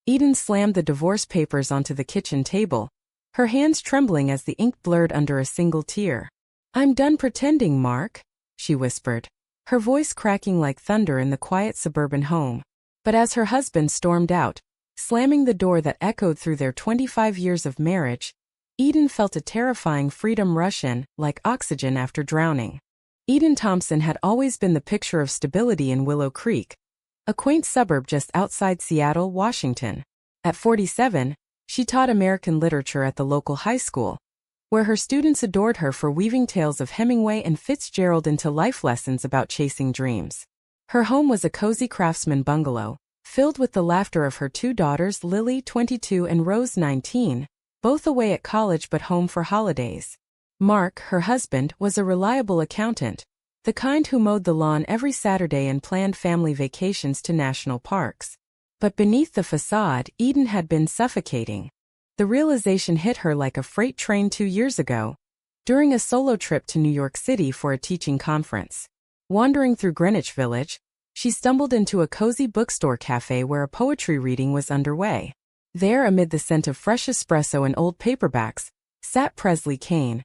Eden slammed the divorce papers onto the kitchen table, her hands trembling as the ink blurred under a single tear. "I'm done pretending, Mark," she whispered, her voice cracking like thunder in the quiet suburban home. But as her husband stormed out, slamming the door that echoed through their 25 years of marriage, Eden felt a terrifying freedom rush in, like oxygen after drowning. Eden Thompson had always been the picture of stability in Willow Creek, a quaint suburb just outside Seattle, Washington. At 47, she taught American literature at the local high school, where her students adored her for weaving tales of Hemingway and Fitzgerald into life lessons about chasing dreams. Her home was a cozy craftsman bungalow, filled with the laughter of her two daughters, Lily, 22, and Rose, 19, both away at college but home for holidays. Mark, her husband, was a reliable accountant, the kind who mowed the lawn every Saturday and planned family vacations to national parks. But beneath the facade, Eden had been suffocating. The realization hit her like a freight train 2 years ago, during a solo trip to New York City for a teaching conference. Wandering through Greenwich Village, she stumbled into a cozy bookstore cafe where a poetry reading was underway. There, amid the scent of fresh espresso and old paperbacks, sat Presley Kane,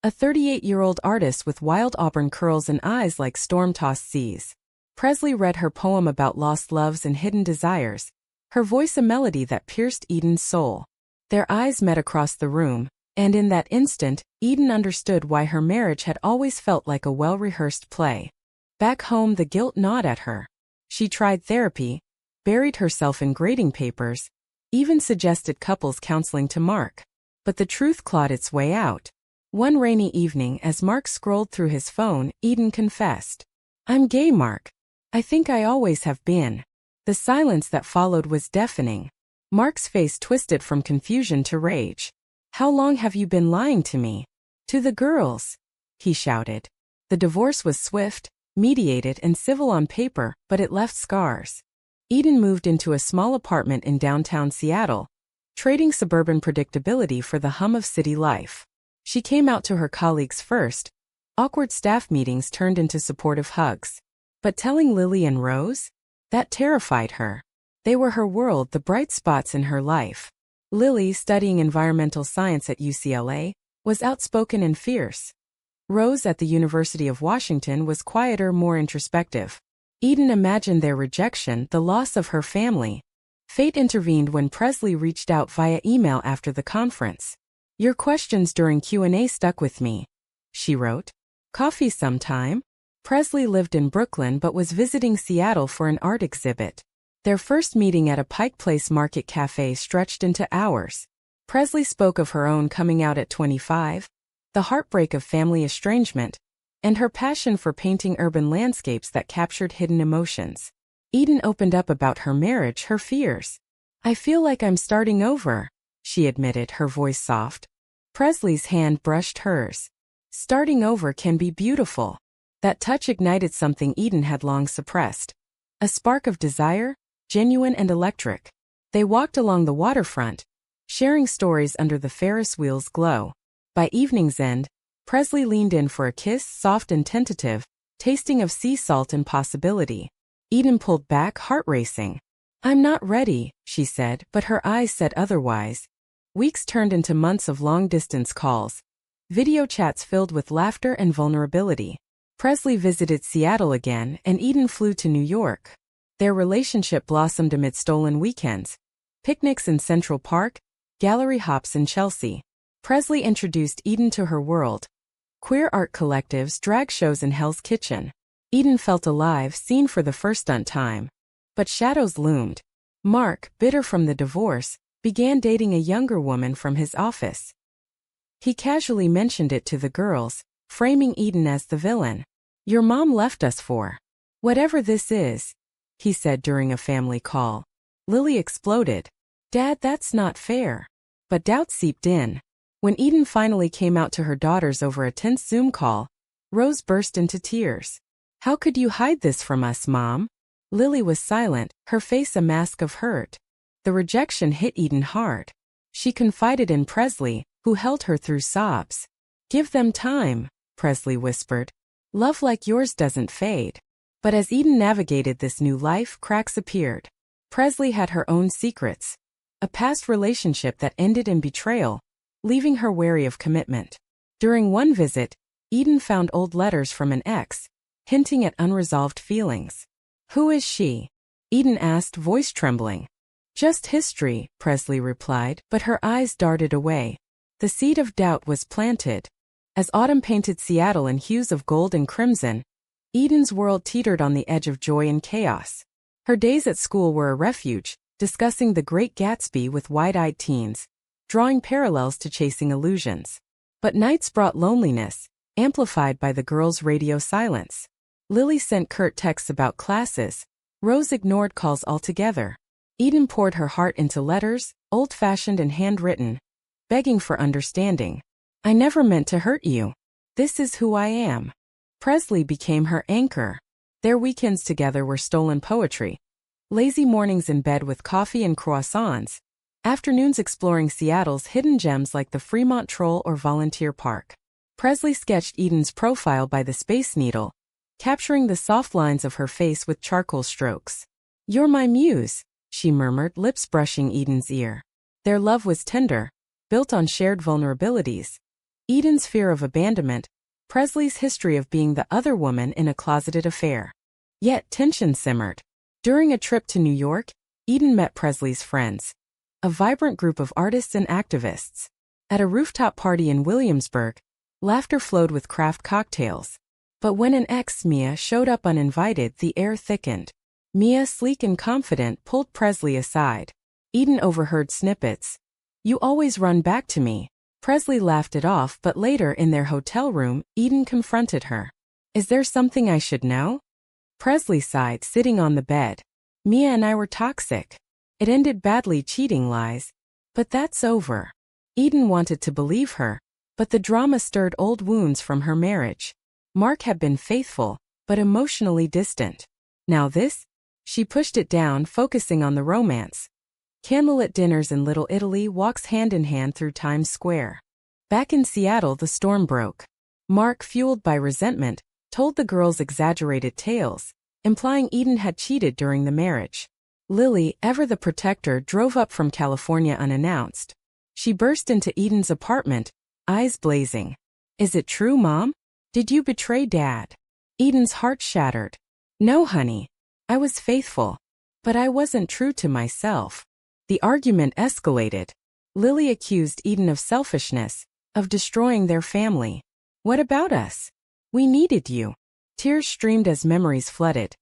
a 38-year-old artist with wild auburn curls and eyes like storm-tossed seas. Presley read her poem about lost loves and hidden desires, her voice a melody that pierced Eden's soul. Their eyes met across the room, and in that instant, Eden understood why her marriage had always felt like a well-rehearsed play. Back home, the guilt gnawed at her. She tried therapy, buried herself in grading papers, even suggested couples counseling to Mark. But the truth clawed its way out. One rainy evening, as Mark scrolled through his phone, Eden confessed, "I'm gay, Mark. I think I always have been." The silence that followed was deafening. Mark's face twisted from confusion to rage. "How long have you been lying to me?" "To the girls," he shouted. The divorce was swift, mediated, and civil on paper, but it left scars. Eden moved into a small apartment in downtown Seattle, trading suburban predictability for the hum of city life. She came out to her colleagues first. Awkward staff meetings turned into supportive hugs. But telling Lily and Rose? That terrified her. They were her world, the bright spots in her life. Lily, studying environmental science at UCLA, was outspoken and fierce. Rose, at the University of Washington, was quieter, more introspective. Eden imagined their rejection, the loss of her family. Fate intervened when Presley reached out via email after the conference. "Your questions during Q&A stuck with me," she wrote. "Coffee sometime?" Presley lived in Brooklyn but was visiting Seattle for an art exhibit. Their first meeting at a Pike Place Market cafe stretched into hours. Presley spoke of her own coming out at 25, the heartbreak of family estrangement, and her passion for painting urban landscapes that captured hidden emotions. Eden opened up about her marriage, her fears. "I feel like I'm starting over," she admitted, her voice soft. Presley's hand brushed hers. "Starting over can be beautiful." That touch ignited something Eden had long suppressed. A spark of desire, genuine and electric. They walked along the waterfront, sharing stories under the Ferris wheel's glow. By evening's end, Presley leaned in for a kiss, soft and tentative, tasting of sea salt and possibility. Eden pulled back, heart racing. "I'm not ready," she said, but her eyes said otherwise. Weeks turned into months of long-distance calls, video chats filled with laughter and vulnerability. Presley visited Seattle again, and Eden flew to New York. Their relationship blossomed amid stolen weekends, picnics in Central Park, gallery hops in Chelsea. Presley introduced Eden to her world. Queer art collectives, drag shows, and Hell's Kitchen. Eden felt alive, seen for the first time. But shadows loomed. Mark, bitter from the divorce, began dating a younger woman from his office. He casually mentioned it to the girls, framing Eden as the villain. "Your mom left us for whatever this is," he said during a family call. Lily exploded. "Dad, that's not fair." But doubt seeped in. When Eden finally came out to her daughters over a tense Zoom call, Rose burst into tears. "How could you hide this from us, Mom?" Lily was silent, her face a mask of hurt. The rejection hit Eden hard. She confided in Presley, who held her through sobs. "Give them time," Presley whispered. "Love like yours doesn't fade." But as Eden navigated this new life, cracks appeared. Presley had her own secrets. a past relationship that ended in betrayal, leaving her wary of commitment. During one visit, Eden found old letters from an ex, hinting at unresolved feelings. "Who is she?" Eden asked, voice trembling. "Just history," Presley replied, but her eyes darted away. The seed of doubt was planted. As autumn painted Seattle in hues of gold and crimson, Eden's world teetered on the edge of joy and chaos. Her days at school were a refuge, discussing The Great Gatsby with wide-eyed teens, drawing parallels to Chasing Illusions. But nights brought loneliness, amplified by the girls' radio silence. Lily sent curt texts about classes. Rose ignored calls altogether. Eden poured her heart into letters, old-fashioned and handwritten, begging for understanding. "I never meant to hurt you. This is who I am." Presley became her anchor. Their weekends together were stolen poetry. Lazy mornings in bed with coffee and croissants. Afternoons exploring Seattle's hidden gems like the Fremont Troll or Volunteer Park. Presley sketched Eden's profile by the Space Needle, capturing the soft lines of her face with charcoal strokes. "You're my muse," she murmured, lips brushing Eden's ear. Their love was tender, built on shared vulnerabilities. Eden's fear of abandonment, Presley's history of being the other woman in a closeted affair. Yet tension simmered. During a trip to New York, Eden met Presley's friends, a vibrant group of artists and activists. At a rooftop party in Williamsburg, laughter flowed with craft cocktails. But when an ex, Mia, showed up uninvited, the air thickened. Mia, sleek and confident, pulled Presley aside. Eden overheard snippets. "You always run back to me." Presley laughed it off, but later in their hotel room, Eden confronted her. "Is there something I should know?" Presley sighed, sitting on the bed. "Mia and I were toxic. It ended badly, cheating, lies. But that's over." Eden wanted to believe her, but the drama stirred old wounds from her marriage. Mark had been faithful, but emotionally distant. Now this? She pushed it down, focusing on the romance. Candlelit dinners in Little Italy, walks hand in hand through Times Square. Back in Seattle, the storm broke. Mark, fueled by resentment, told the girls exaggerated tales, implying Eden had cheated during the marriage. Lily, ever the protector, drove up from California unannounced. She burst into Eden's apartment, eyes blazing. "Is it true, Mom? Did you betray Dad?" Eden's heart shattered. "No, honey. I was faithful. But I wasn't true to myself." The argument escalated. Lily accused Eden of selfishness, of destroying their family. "What about us? We needed you." Tears streamed as memories flooded.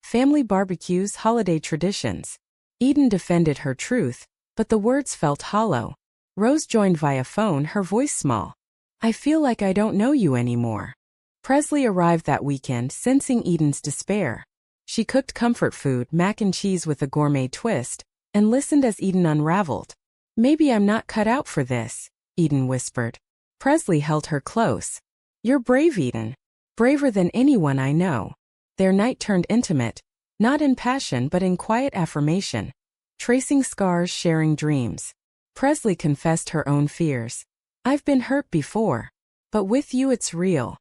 Family barbecues, holiday traditions. Eden defended her truth, but the words felt hollow. Rose joined via phone, her voice small. "I feel like I don't know you anymore." Presley arrived that weekend, sensing Eden's despair. She cooked comfort food, mac and cheese with a gourmet twist, and listened as Eden unraveled. "Maybe I'm not cut out for this," Eden whispered. Presley held her close. "You're brave, Eden. Braver than anyone I know." Their night turned intimate, not in passion but in quiet affirmation. Tracing scars, sharing dreams. Presley confessed her own fears. "I've been hurt before. But with you it's real."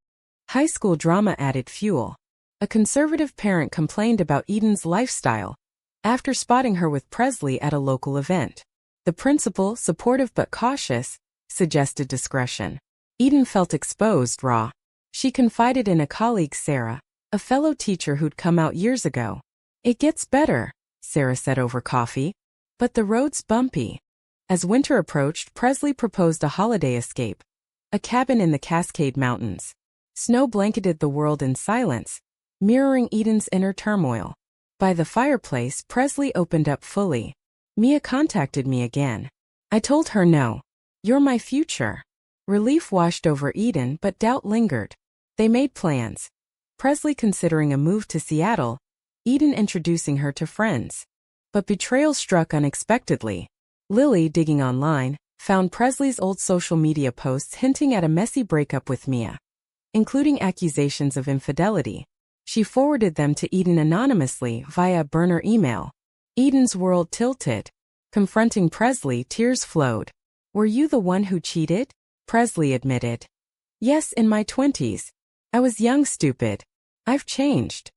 High school drama added fuel. A conservative parent complained about Eden's lifestyle after spotting her with Presley at a local event. The principal, supportive but cautious, suggested discretion. Eden felt exposed, raw. She confided in a colleague, Sarah, a fellow teacher who'd come out years ago. "It gets better," Sarah said over coffee. "But the road's bumpy." As winter approached, Presley proposed a holiday escape. A cabin in the Cascade Mountains. Snow blanketed the world in silence, mirroring Eden's inner turmoil. By the fireplace, Presley opened up fully. "Mia contacted me again. I told her no. You're my future." Relief washed over Eden, but doubt lingered. They made plans. Presley considering a move to Seattle, Eden introducing her to friends. But betrayal struck unexpectedly. Lily, digging online, found Presley's old social media posts hinting at a messy breakup with Mia, including accusations of infidelity. She forwarded them to Eden anonymously via burner email. Eden's world tilted. Confronting Presley, tears flowed. "Were you the one who cheated?" Presley admitted. "Yes, in my 20s. I was young, stupid. I've changed."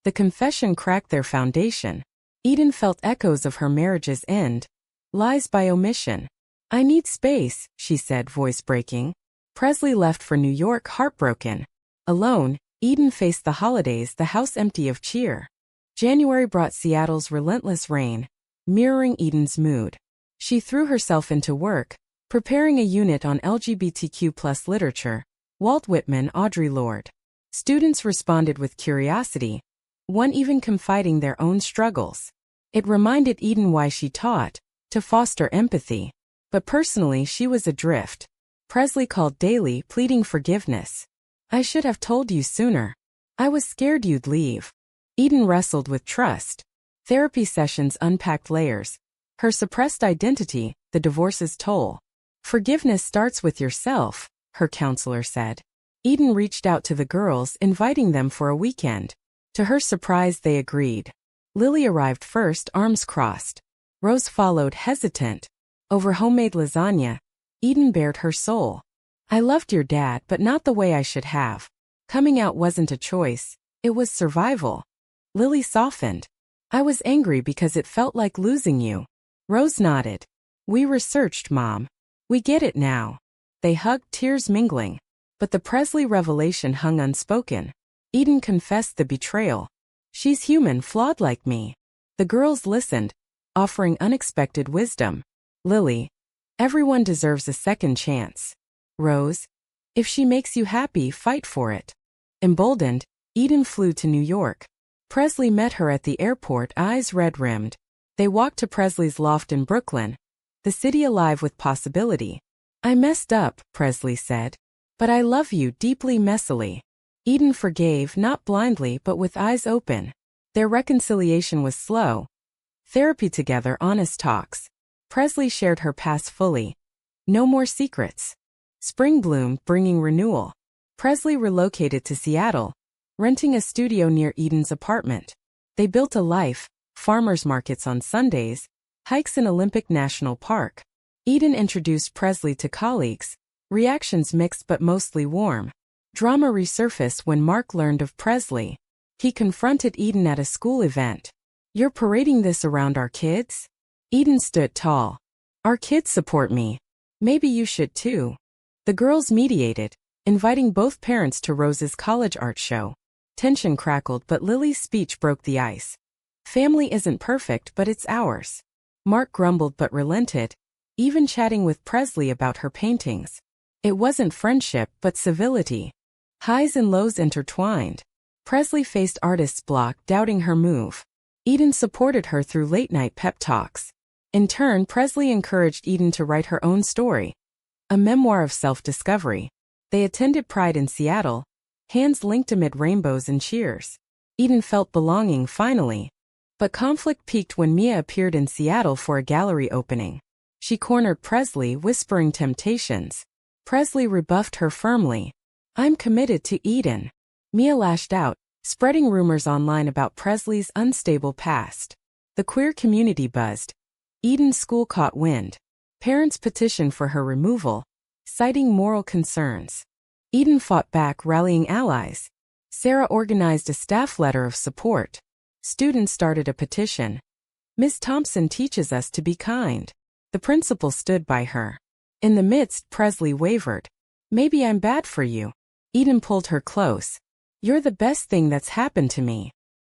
The confession cracked their foundation. Eden felt echoes of her marriage's end. Lies by omission. I need space, she said, voice breaking. Presley left for New York heartbroken. Alone, Eden faced the holidays, the house empty of cheer. January brought Seattle's relentless rain, mirroring Eden's mood. She threw herself into work, preparing a unit on LGBTQ+ literature, Walt Whitman, Audre Lorde. Students responded with curiosity, one even confiding their own struggles. It reminded Eden why she taught, to foster empathy. But personally she was adrift. Presley called daily, pleading forgiveness. I should have told you sooner. I was scared you'd leave. Eden wrestled with trust. Therapy sessions unpacked layers. Her suppressed identity, the divorce's toll. Forgiveness starts with yourself, her counselor said. Eden reached out to the girls, inviting them for a weekend. To her surprise, they agreed. Lily arrived first, arms crossed. Rose followed, hesitant. Over homemade lasagna, Eden bared her soul. I loved your dad, but not the way I should have. Coming out wasn't a choice, it was survival. Lily softened. I was angry because it felt like losing you. Rose nodded. We researched, Mom. We get it now. They hugged, tears mingling. But the Presley revelation hung unspoken. Eden confessed the betrayal. She's human, flawed like me. The girls listened, offering unexpected wisdom. Lily, everyone deserves a second chance. Rose, if she makes you happy, fight for it. Emboldened, Eden flew to New York. Presley met her at the airport, eyes red-rimmed. They walked to Presley's loft in Brooklyn, the city alive with possibility. I messed up, Presley said. But I love you deeply, messily. Eden forgave, not blindly but with eyes open. Their reconciliation was slow. Therapy together, honest talks. Presley shared her past fully. No more secrets. Spring bloomed, bringing renewal. Presley relocated to Seattle, renting a studio near Eden's apartment. They built a life, farmers markets on Sundays, hikes in Olympic National Park. Eden introduced Presley to colleagues, reactions mixed but mostly warm. Drama resurfaced when Mark learned of Presley. He confronted Eden at a school event. You're parading this around our kids? Eden stood tall. Our kids support me. Maybe you should too. The girls mediated, inviting both parents to Rose's college art show. Tension crackled, but Lily's speech broke the ice. Family isn't perfect, but it's ours. Mark grumbled but relented, even chatting with Presley about her paintings. It wasn't friendship, but civility. Highs and lows intertwined. Presley faced artist's block, doubting her move. Eden supported her through late-night pep talks. In turn, Presley encouraged Eden to write her own story, a memoir of self-discovery. They attended Pride in Seattle, hands linked amid rainbows and cheers. Eden felt belonging finally. But conflict peaked when Mia appeared in Seattle for a gallery opening. She cornered Presley, whispering temptations. Presley rebuffed her firmly. I'm committed to Eden. Mia lashed out, spreading rumors online about Presley's unstable past. The queer community buzzed. Eden's school caught wind. Parents petitioned for her removal, citing moral concerns. Eden fought back, rallying allies. Sarah organized a staff letter of support. Students started a petition. Miss Thompson teaches us to be kind. The principal stood by her. In the midst, Presley wavered. Maybe I'm bad for you. Eden pulled her close. You're the best thing that's happened to me.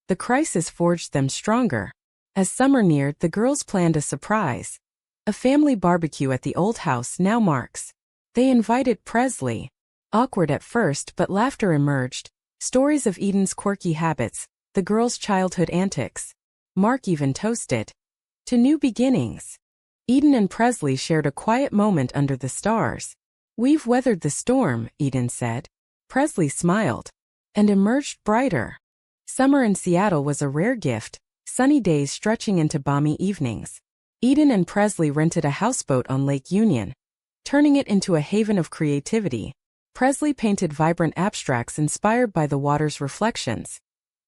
The crisis forged them stronger. As summer neared, the girls planned a surprise. A family barbecue at the old house, now Mark's. They invited Presley. Awkward at first, but laughter emerged. Stories of Eden's quirky habits, the girls' childhood antics. Mark even toasted to new beginnings. Eden and Presley shared a quiet moment under the stars. We've weathered the storm, Eden said. Presley smiled and emerged brighter. Summer in Seattle was a rare gift, sunny days stretching into balmy evenings. Eden and Presley rented a houseboat on Lake Union, turning it into a haven of creativity. Presley painted vibrant abstracts inspired by the water's reflections.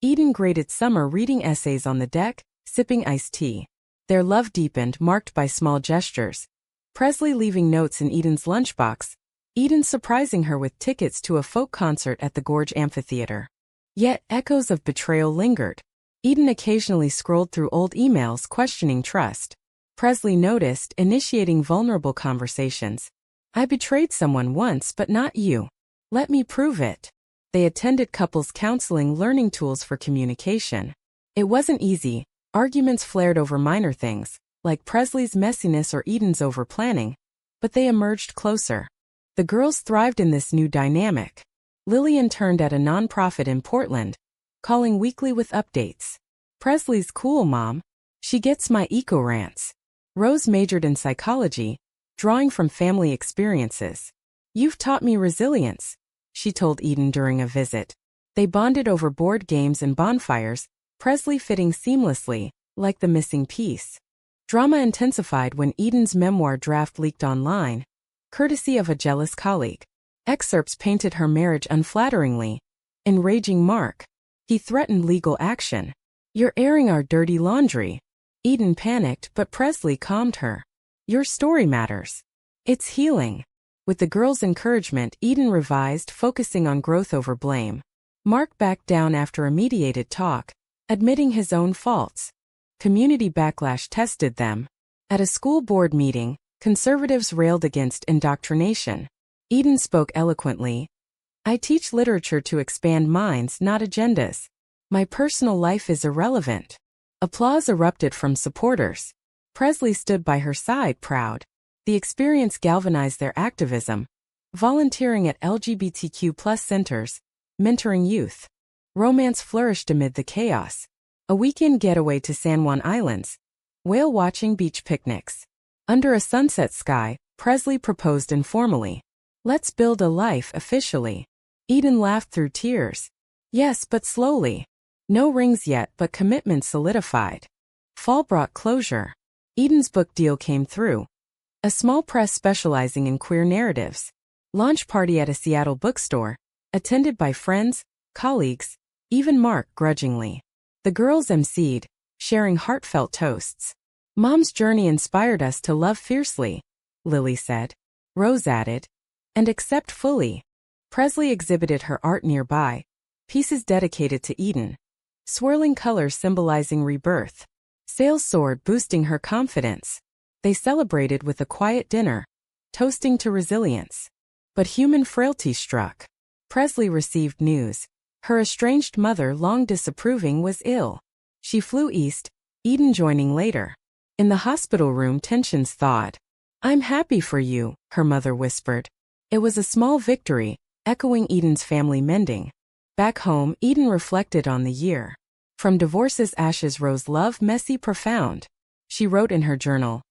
Eden graded summer reading essays on the deck, sipping iced tea. Their love deepened, marked by small gestures. Presley leaving notes in Eden's lunchbox, Eden surprising her with tickets to a folk concert at the Gorge Amphitheater. Yet, echoes of betrayal lingered. Eden occasionally scrolled through old emails, questioning trust. Presley noticed, initiating vulnerable conversations. I betrayed someone once, but not you. Let me prove it. They attended couples counseling, learning tools for communication. It wasn't easy. Arguments flared over minor things, like Presley's messiness or Eden's over-planning, but they emerged closer. The girls thrived in this new dynamic. Lily interned at a nonprofit in Portland, calling weekly with updates. Presley's cool, Mom. She gets my eco-rants. Rose majored in psychology, drawing from family experiences. You've taught me resilience, she told Eden during a visit. They bonded over board games and bonfires, Presley fitting seamlessly, like the missing piece. Drama intensified when Eden's memoir draft leaked online, courtesy of a jealous colleague. Excerpts painted her marriage unflatteringly. Enraging Mark. He threatened legal action. You're airing our dirty laundry. Eden panicked, but Presley calmed her. Your story matters. It's healing. With the girls' encouragement, Eden revised, focusing on growth over blame. Mark backed down after a mediated talk, admitting his own faults. Community backlash tested them. At a school board meeting, conservatives railed against indoctrination. Eden spoke eloquently. I teach literature to expand minds, not agendas. My personal life is irrelevant. Applause erupted from supporters. Presley stood by her side, proud. The experience galvanized their activism, volunteering at LGBTQ+ centers, mentoring youth. Romance flourished amid the chaos. A weekend getaway to San Juan Islands. Whale-watching beach picnics. Under a sunset sky, Presley proposed informally. Let's build a life officially. Eden laughed through tears. Yes, but slowly. No rings yet, but commitment solidified. Fall brought closure. Eden's book deal came through. A small press specializing in queer narratives. Launch party at a Seattle bookstore, attended by friends, colleagues, even Mark grudgingly. The girls emceed, sharing heartfelt toasts. Mom's journey inspired us to love fiercely, Lily said. Rose added, and accept fully. Presley exhibited her art nearby, pieces dedicated to Eden. Swirling colors symbolizing rebirth. Sales soared, boosting her confidence. They celebrated with a quiet dinner, toasting to resilience. But human frailty struck. Presley received news. Her estranged mother, long disapproving, was ill. She flew east, Eden joining later. In the hospital room, tensions thawed. I'm happy for you, her mother whispered. It was a small victory, echoing Eden's family mending. Back home, Eden reflected on the year. From divorce's ashes rose love, messy, profound. She wrote in her journal,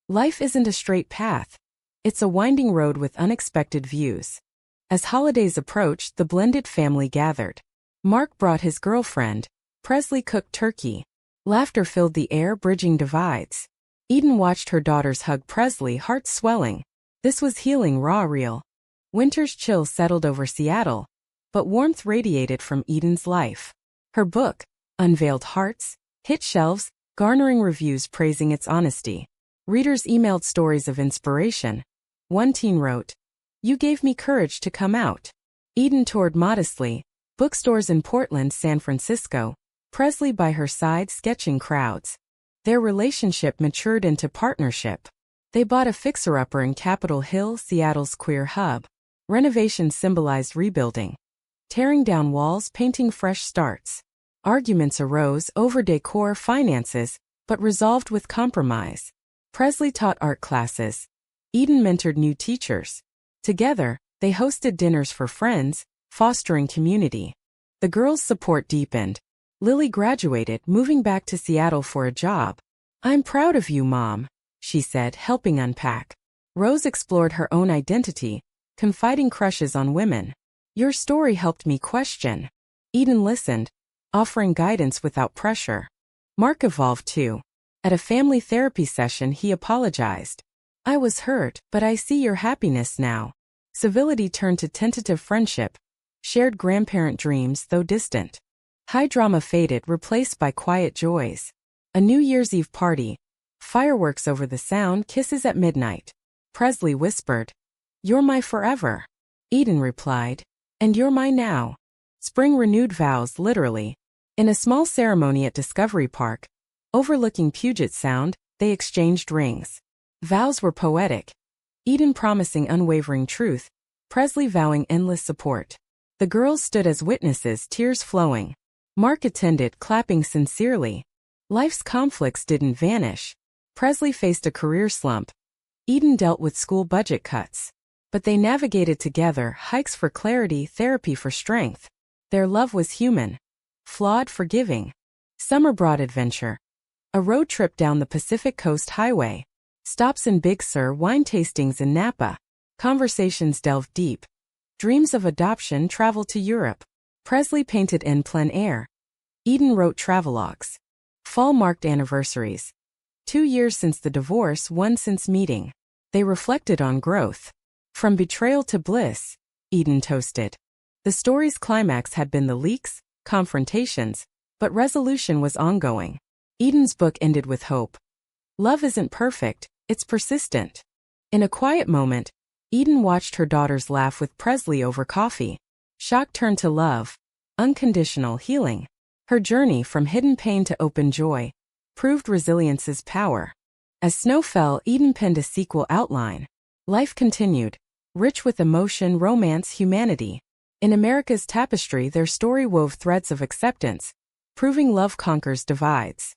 life isn't a straight path. It's a winding road with unexpected views. As holidays approached, the blended family gathered. Mark brought his girlfriend. Presley cooked turkey. Laughter filled the air, bridging divides. Eden watched her daughters hug Presley, hearts swelling. This was healing, raw, real. Winter's chill settled over Seattle, but warmth radiated from Eden's life. Her book, Unveiled Hearts, hit shelves, garnering reviews praising its honesty. Readers emailed stories of inspiration. One teen wrote, You gave me courage to come out. Eden toured modestly, bookstores in Portland, San Francisco, Presley by her side sketching crowds. Their relationship matured into partnership. They bought a fixer-upper in Capitol Hill, Seattle's queer hub. Renovations symbolized rebuilding. Tearing down walls, painting fresh starts. Arguments arose over decor, finances, but resolved with compromise. Presley taught art classes. Eden mentored new teachers. Together, they hosted dinners for friends, fostering community. The girls' support deepened. Lily graduated, moving back to Seattle for a job. I'm proud of you, Mom, she said, helping unpack. Rose explored her own identity, confiding crushes on women. Your story helped me question. Eden listened, offering guidance without pressure. Mark evolved too. At a family therapy session, he apologized. I was hurt, but I see your happiness now. Civility turned to tentative friendship. Shared grandparent dreams, though distant. High drama faded, replaced by quiet joys. A New Year's Eve party. Fireworks over the sound, kisses at midnight. Presley whispered, You're my forever. Eden replied, And you're my now. Spring renewed vows, literally. In a small ceremony at Discovery Park, overlooking Puget Sound, They exchanged rings. Vows were poetic. Eden promising unwavering truth, Presley vowing endless support. The girls stood as witnesses, tears flowing. Mark attended, clapping sincerely. Life's conflicts didn't vanish. Presley faced a career slump. Eden dealt with school budget cuts. But they navigated together, hikes for clarity, therapy for strength. Their love was human. Flawed, forgiving. Summer brought adventure. A road trip down the Pacific Coast Highway. Stops in Big Sur, wine tastings in Napa. Conversations delved deep. Dreams of adoption traveled to Europe. Presley painted en plein air. Eden wrote travelogues. Fall marked anniversaries. 2 years since the divorce, 1 since meeting. They reflected on growth. From betrayal to bliss, Eden toasted. The story's climax had been the leaks, confrontations, but resolution was ongoing. Eden's book ended with hope. Love isn't perfect, it's persistent. In a quiet moment, Eden watched her daughters laugh with Presley over coffee. Shock turned to love. Unconditional healing. Her journey from hidden pain to open joy proved resilience's power. As snow fell, Eden penned a sequel outline. Life continued, rich with emotion, romance, humanity. In America's tapestry, their story wove threads of acceptance, proving love conquers divides.